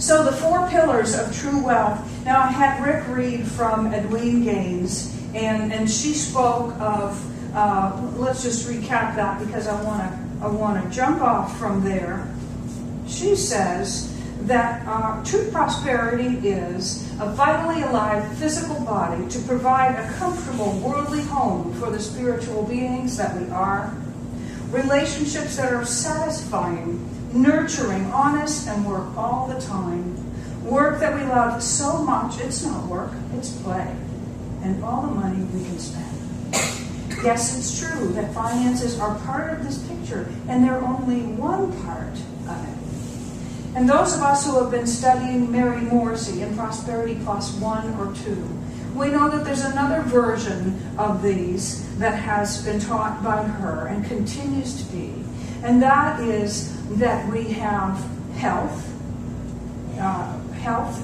So the 4 pillars of true wealth. Now I had Rick read from Edwene Gaines, and she spoke of, let's just recap that because I want to jump off from there. She says that true prosperity is a vitally alive physical body to provide a comfortable worldly home for the spiritual beings that we are, relationships that are satisfying, nurturing, honest, and work all the time, work that we love so much it's not work, it's play, and all the money we can spend. Yes, it's true that finances are part of this picture, and they're only one part of it. And those of us who have been studying Mary Morrissey in Prosperity Plus 1 or 2, we know that there's another version of these that has been taught by her and continues to be. And that is that we have health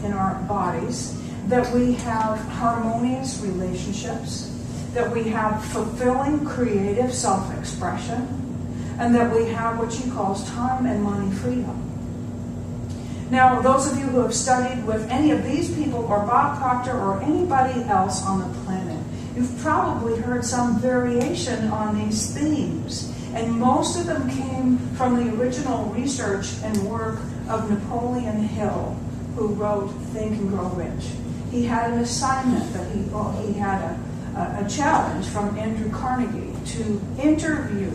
in our bodies, that we have harmonious relationships, that we have fulfilling creative self-expression, and that we have what she calls time and money freedom. Now, those of you who have studied with any of these people or Bob Proctor or anybody else on the planet, you've probably heard some variation on these themes. And most of them came from the original research and work of Napoleon Hill, who wrote Think and Grow Rich. He had an assignment that he had a challenge from Andrew Carnegie to interview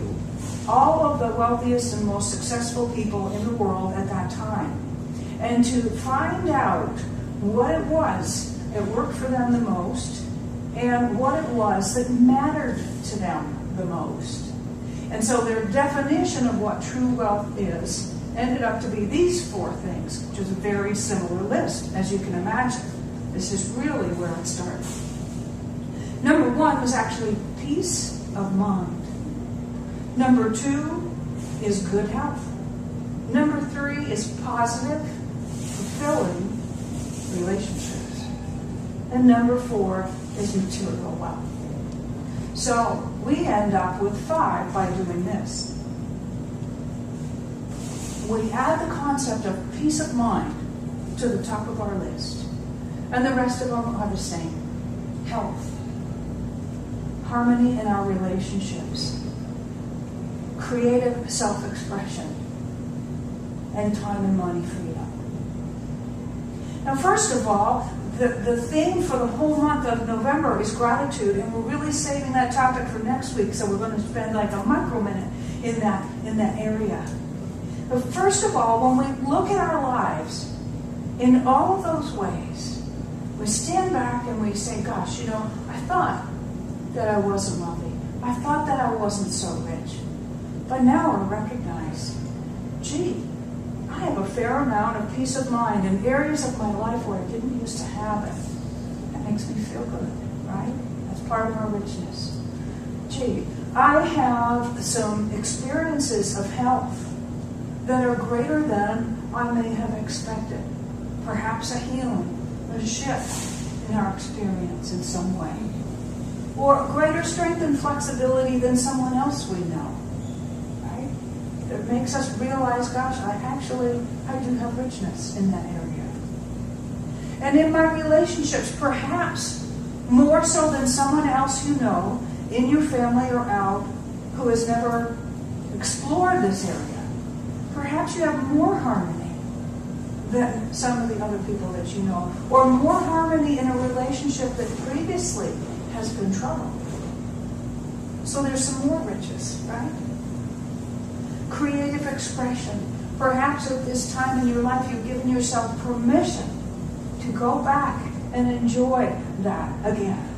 all of the wealthiest and most successful people in the world at that time, and to find out what it was that worked for them the most and what it was that mattered to them the most. And so their definition of what true wealth is ended up to be these 4 things, which is a very similar list, as you can imagine. This is really where it started. Number 1 was actually peace of mind. Number 2 is good health. Number 3 is positive, fulfilling relationships. And number 4 is material wealth. So we end up with 5 by doing this. We add the concept of peace of mind to the top of our list. And the rest of them are the same. Health, harmony in our relationships, creative self-expression, and time and money freedom. Now, first of all, the theme for the whole month of November is gratitude, and we're really saving that topic for next week, so we're going to spend like a micro minute in that area. But first of all, when we look at our lives in all of those ways, we stand back and we say, gosh, I thought that I wasn't wealthy. I thought that I wasn't so rich. But now I recognize, gee, I have a fair amount of peace of mind in areas of my life where I didn't used to have it. That makes me feel good, right? That's part of our richness. Gee, I have some experiences of health that are greater than I may have expected. Perhaps a healing, a shift in our experience in some way. Or greater strength and flexibility than someone else we know. It makes us realize, gosh, I do have richness in that area. And in my relationships, perhaps more so than someone else you know, in your family or out, who has never explored this area. Perhaps you have more harmony than some of the other people that you know, or more harmony in a relationship that previously has been trouble. So there's some more riches, right? Creative expression. Perhaps at this time in your life you've given yourself permission to go back and enjoy that again.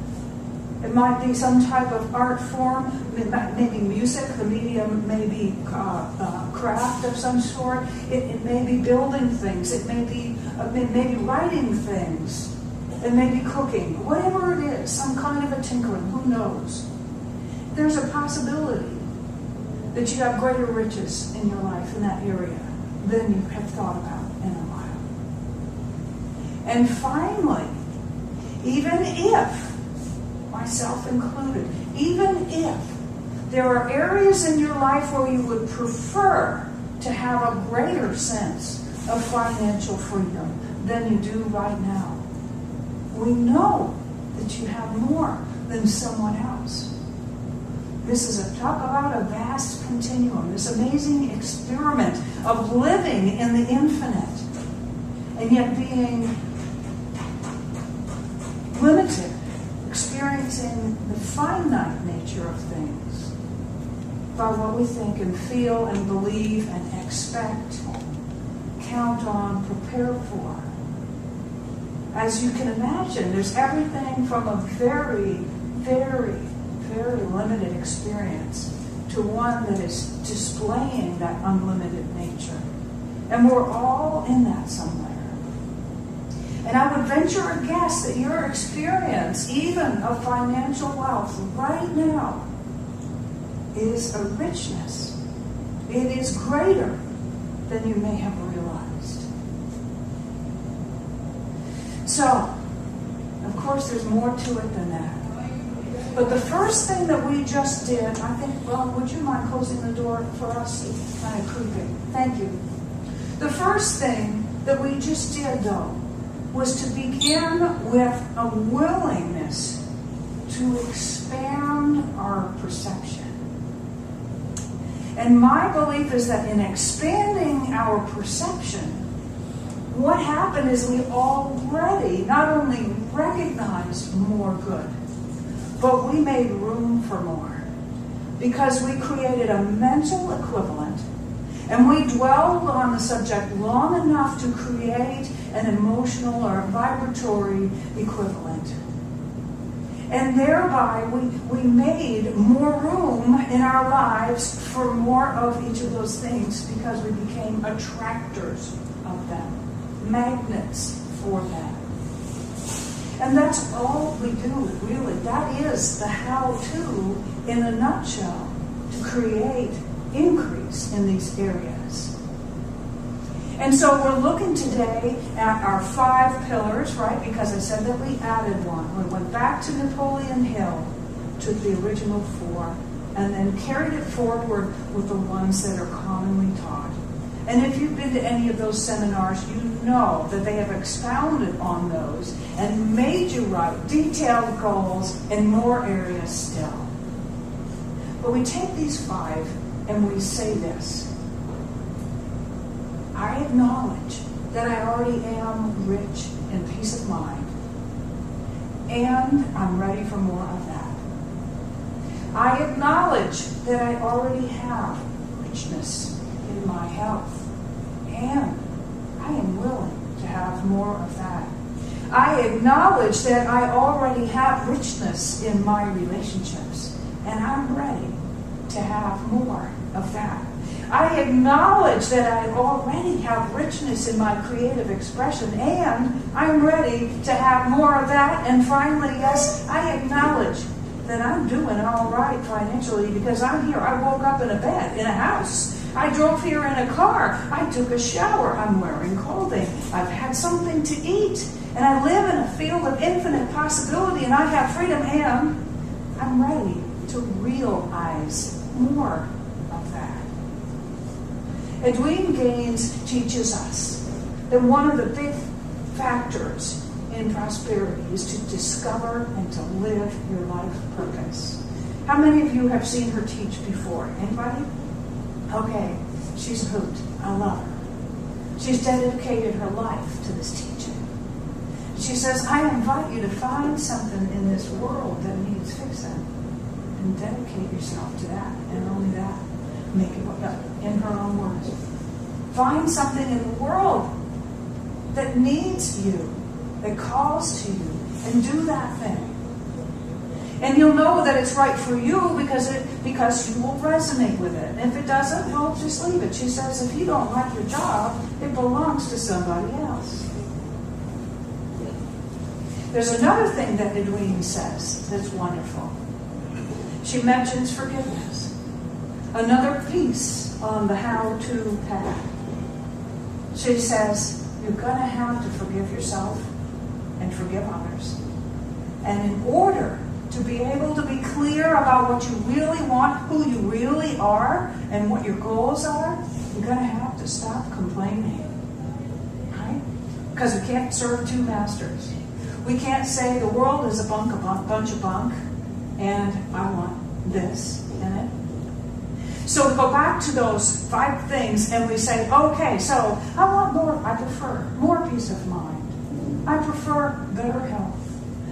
It might be some type of art form, maybe music, the medium may be craft of some sort, it may be building things, it may be writing things, it may be cooking, whatever it is, some kind of a tinkering, who knows. There's a possibility that you have greater riches in your life in that area than you have thought about in a while. And finally, even if, myself included, even if there are areas in your life where you would prefer to have a greater sense of financial freedom than you do right now. We know that you have more than someone else. This is talk about a vast continuum, this amazing experiment of living in the infinite and yet being limited, experiencing the finite nature of things by what we think and feel and believe and expect, count on, prepare for. As you can imagine, there's everything from a very, very, very limited experience to one that is displaying that unlimited nature. And we're all in that somewhere. And I would venture a guess that your experience, even of financial wealth right now, is a richness. It is greater than you may have realized. So, of course, there's more to it than that. But the first thing that we just did, I think, well, would you mind closing the door for us? It's kind of creepy. Thank you. The first thing that we just did, though, was to begin with a willingness to expand our perception. And my belief is that in expanding our perception, what happened is we already not only recognized more good, but we made room for more. Because we created a mental equivalent, and we dwelled on the subject long enough to create an emotional or vibratory equivalent. And thereby, we made more room in our lives for more of each of those things because we became attractors of them, magnets for them. And that's all we do, really. That is the how-to, in a nutshell, to create increase in these areas. And so we're looking today at our 5 pillars, right? Because I said that we added one. We went back to Napoleon Hill, took the original 4, and then carried it forward with the ones that are commonly taught. And if you've been to any of those seminars, you know that they have expounded on those and made you write detailed goals in more areas still. But we take these 5 and we say this: I acknowledge that I already am rich in peace of mind, and I'm ready for more of that. I acknowledge that I already have richness in my health, and I am willing to have more of that. I acknowledge that I already have richness in my relationships, and I'm ready to have more of that. I acknowledge that I already have richness in my creative expression, and I'm ready to have more of that. And finally, yes, I acknowledge that I'm doing all right financially because I'm here. I woke up in a bed, in a house. I drove here in a car. I took a shower. I'm wearing clothing. I've had something to eat. And I live in a field of infinite possibility, and I have freedom, and I'm ready to realize more of that. Edwene Gaines teaches us that one of the big factors in prosperity is to discover and to live your life purpose. How many of you have seen her teach before? Anybody? Okay, she's a hoot. I love her. She's dedicated her life to this teaching. She says, I invite you to find something in this world that needs fixing and dedicate yourself to that, and only that. Make it up in her own words. Find something in the world that needs you, that calls to you, and do that thing. And you'll know that it's right for you because you will resonate with it. And if it doesn't, well, just leave it. She says, if you don't like your job, it belongs to somebody else. There's another thing that Edwene says that's wonderful. She mentions forgiveness. Another piece on the how-to path. She says, you're going to have to forgive yourself and forgive others. And in order to be able to be clear about what you really want, who you really are, and what your goals are, you're going to have to stop complaining. because we can't serve two masters. We can't say the world is a bunch of bunk, and I want this in it. So we go back to those 5 things and we say, okay, so I prefer more peace of mind. I prefer better health.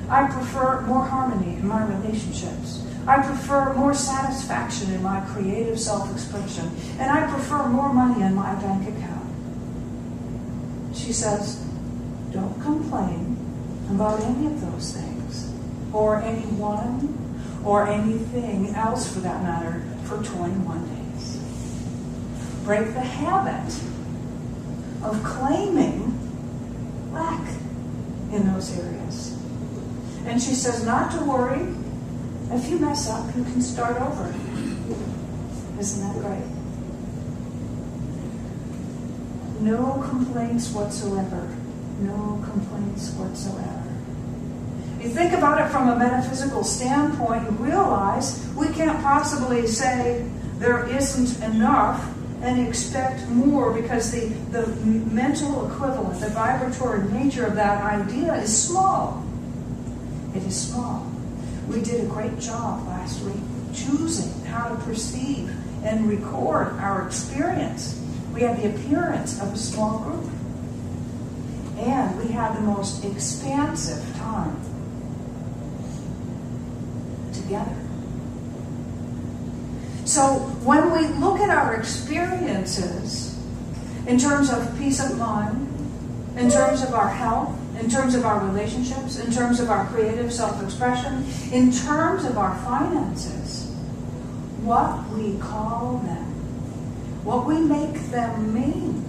I prefer more harmony in my relationships. I prefer more satisfaction in my creative self-expression. And I prefer more money in my bank account. She says, don't complain about any of those things, or anyone, or anything else for that matter, for 21 days. Break the habit of claiming lack in those areas. And she says, not to worry. If you mess up, you can start over. Isn't that great? No complaints whatsoever. No complaints whatsoever. You think about it from a metaphysical standpoint, you realize we can't possibly say there isn't enough and expect more, because the mental equivalent, the vibratory nature of that idea is small. It is small. We did a great job last week choosing how to perceive and record our experience. We had the appearance of a small group. And we had the most expansive time together. So when we look at our experiences in terms of peace of mind, in terms of our health, in terms of our relationships, in terms of our creative self-expression, in terms of our finances, what we call them, what we make them mean,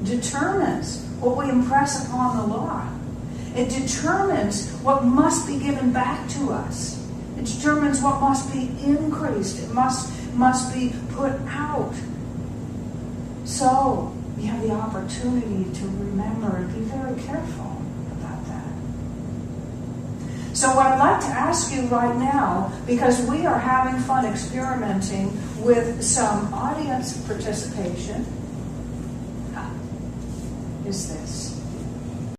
determines what we impress upon the law. It determines what must be given back to us. It determines what must be increased. It must be put out. So we have the opportunity to remember and be very careful about that. So what I'd like to ask you right now, because we are having fun experimenting with some audience participation, is this.